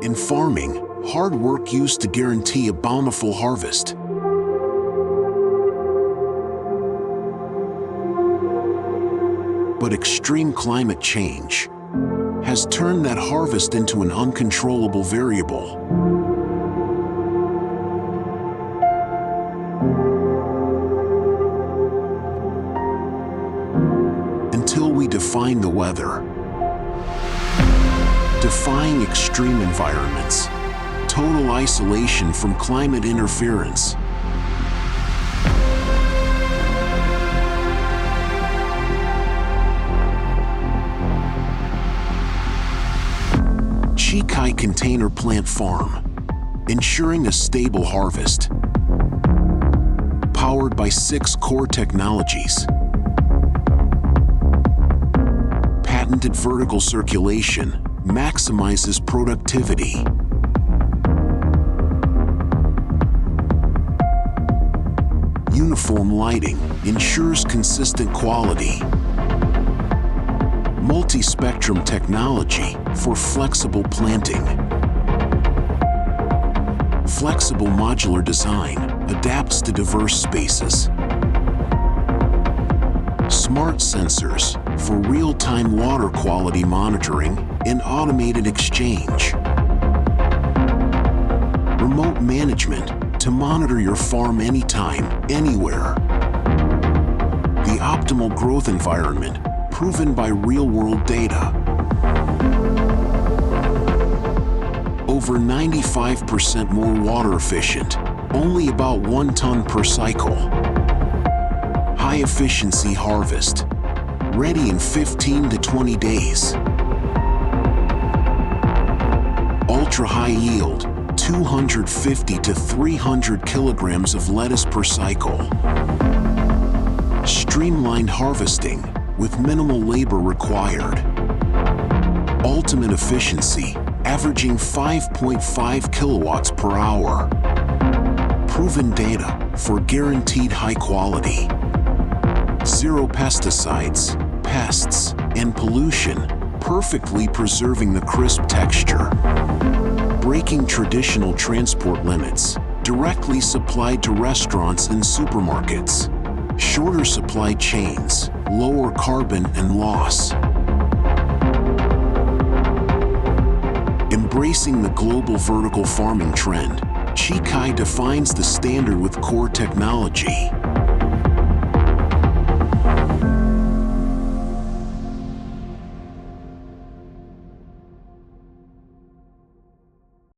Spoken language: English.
In farming, hard work used to guarantee a bountiful harvest. But extreme climate change has turned that harvest into an uncontrollable variable. Until we define the weather, defying extreme environments, total isolation from climate interference.启凯Container Plant Farm, ensuring a stable harvest. Powered by 6 core technologies. Patented vertical circulation maximizes productivity. Uniform lighting ensures consistent quality. Multi-spectrum technology for flexible planting. Flexible modular design adapts to diverse spaces. Smart sensors for real-time water quality monitoring and automated exchange. Remote management to monitor your farm anytime, anywhere. The optimal growth environment proven by real-world data. Over 95% more water efficient, only about 1 ton per cycle. High-efficiency harvest, ready in 15 to 20 days. Ultra-high yield, 250 to 300 kilograms of lettuce per cycle. Streamlined harvesting with minimal labor required. Ultimate efficiency, averaging 5.5 kilowatts per hour. Proven data for guaranteed high quality. Zero pesticides, pests, and pollution, perfectly preserving the crisp texture. Breaking traditional transport limits, directly supplied to restaurants and supermarkets. Shorter supply chains, lower carbon and loss. Embracing the global vertical farming trend,启凯defines the standard with core technology.